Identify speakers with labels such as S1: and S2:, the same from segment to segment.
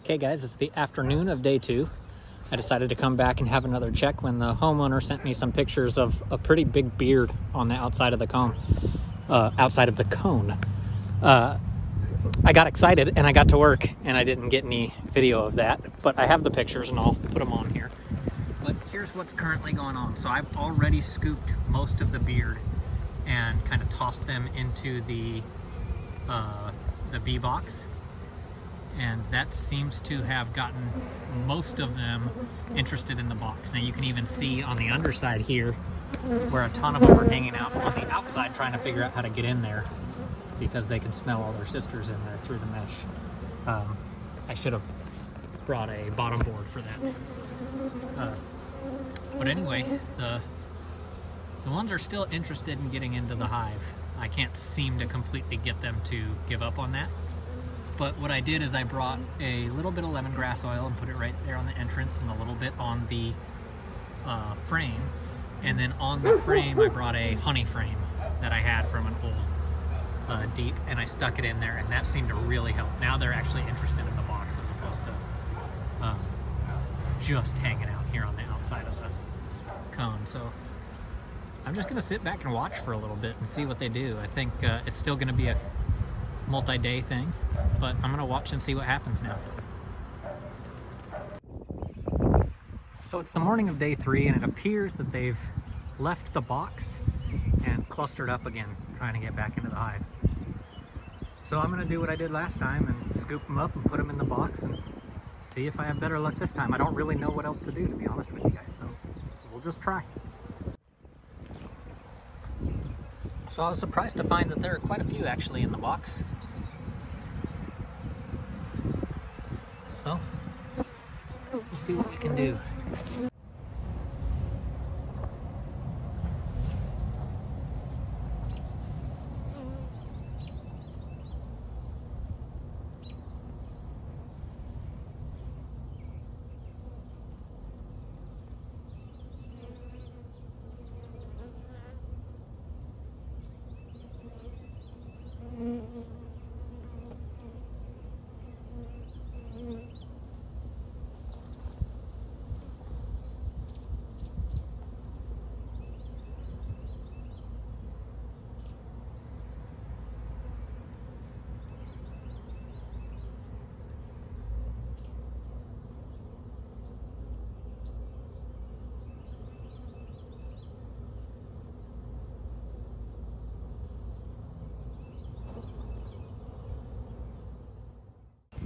S1: Okay guys, it's the afternoon of day 2. I decided to come back and have another check when the homeowner sent me some pictures of a pretty big beard on the outside of the cone. I got excited and I got to work and I didn't get any video of that, but I have the pictures and I'll put them on here. But here's what's currently going on. So I've already scooped most of the beard and kind of tossed them into the bee box. And that seems to have gotten most of them interested in the box. Now you can even see on the underside here where a ton of them are hanging out on the outside trying to figure out how to get in there because they can smell all their sisters in there through the mesh. I should have brought a bottom board for that. But anyway, the ones are still interested in getting into the hive. I can't seem to completely get them to give up on that. But what I did is I brought a little bit of lemongrass oil and put it right there on the entrance and a little bit on the frame. And then on the frame, I brought a honey frame that I had from an old deep, and I stuck it in there, and that seemed to really help. Now they're actually interested in the box as opposed to just hanging out here on the outside of the cone. So I'm just gonna sit back and watch for a little bit and see what they do. I think it's still gonna be a multi-day thing, but I'm gonna watch and see what happens now. So it's the morning of day 3 and it appears that they've left the box and clustered up again, trying to get back into the hive. So I'm gonna do what I did last time and scoop them up and put them in the box and see if I have better luck this time. I don't really know what else to do, to be honest with you guys, so we'll just try. So I was surprised to find that there are quite a few actually in the box. So, we'll see what we can do.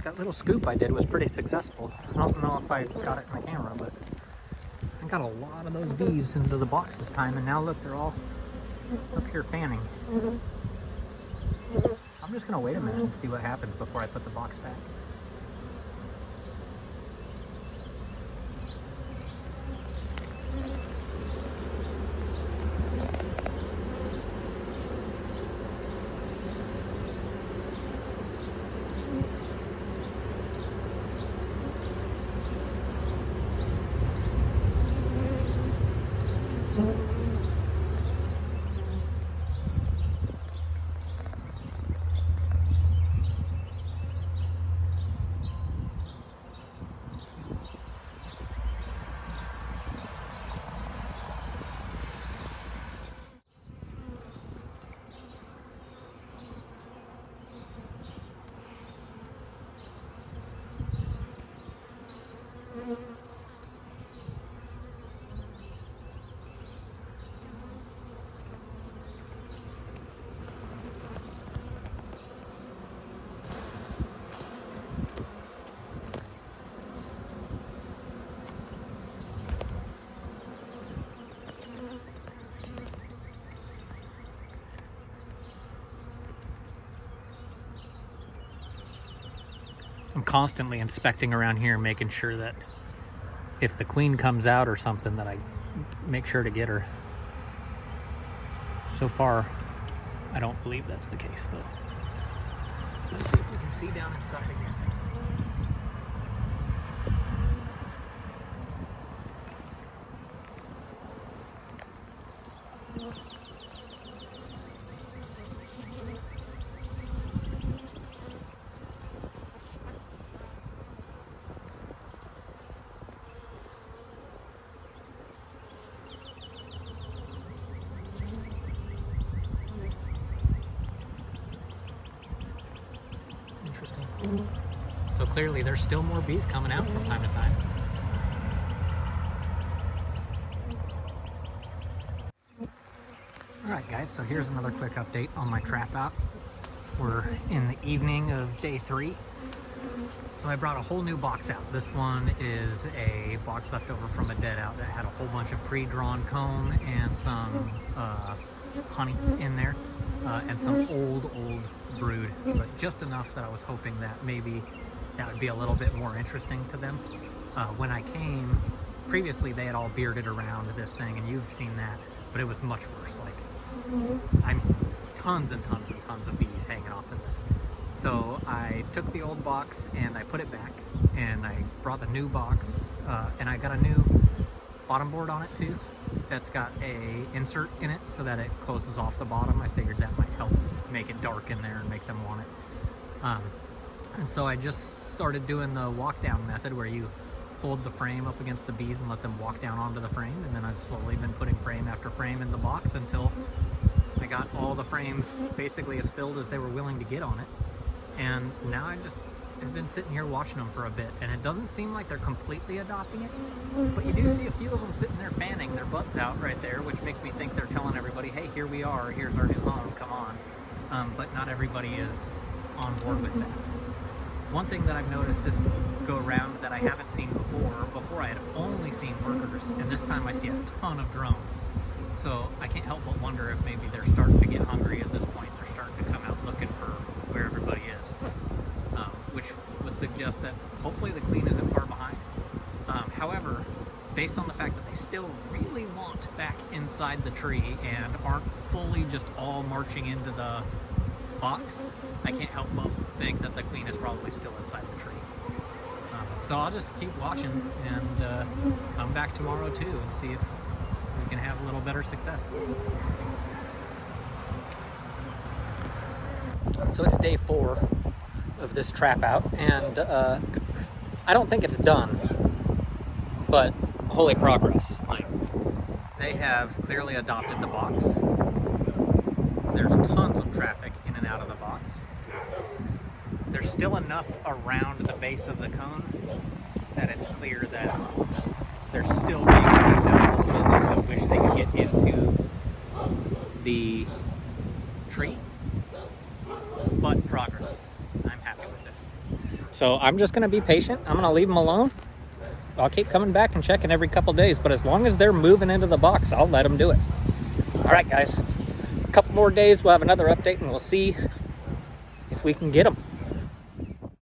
S1: That little scoop I did was pretty successful. I don't know if I got it in the camera, but I got a lot of those bees into the box this time, and now look, they're all up here fanning. I'm just gonna wait a minute and see what happens before I put the box back. I'm constantly inspecting around here, making sure that if the queen comes out or something, that I make sure to get her. So far, I don't believe that's the case though. Let's see if we can see down inside again. So clearly there's still more bees coming out from time to time. Alright guys, so here's another quick update on my trap out. We're in the evening of day 3. So I brought a whole new box out. This one is a box left over from a dead out that had a whole bunch of pre-drawn comb and some honey in there, and some old brood, but just enough that I was hoping that maybe that would be a little bit more interesting to them. When I came, previously they had all bearded around this thing, and you've seen that, but it was much worse. Like, I'm tons and tons and tons of bees hanging off in this. So I took the old box and I put it back, and I brought the new box, and I got a new bottom board on it too. That's got a insert in it so that it closes off the bottom. I figured that might help make it dark in there and make them want it. And so I just started doing the walk down method, where you hold the frame up against the bees and let them walk down onto the frame, and then I've slowly been putting frame after frame in the box until I got all the frames basically as filled as they were willing to get on it. And now I just have been sitting here watching them for a bit, and it doesn't seem like they're completely adopting it, but you do see a few of them sitting there fanning their butts out right there, which makes me think they're telling everybody, hey, here we are, here's our new home, come on. But not everybody is on board with that. One thing that I've noticed this go around that I haven't seen before I had only seen workers, and this time I see a ton of drones. So I can't help but wonder if maybe they're starting to get hungry at this point. They're starting to come out looking for where everybody is, which would suggest that hopefully the queen isn't far behind. However, based on the fact that they still really want back inside the tree and aren't fully just all marching into the box, I can't help but think that the queen is probably still inside the tree. So I'll just keep watching and come back tomorrow too and see if we can have a little better success. So it's day 4 of this trap out, and I don't think it's done, but holy progress. Like, they have clearly adopted the box. There's tons of traffic in and out of the box. There's still enough around the base of the cone that it's clear that they're still being cleaned out a little bit. They still wish they could get into the tree, but progress. I'm happy with this. So I'm just gonna be patient. I'm gonna leave them alone. I'll keep coming back and checking every couple days, but as long as they're moving into the box, I'll let them do it. All right, guys. A couple more days, we'll have another update, and we'll see if we can get them.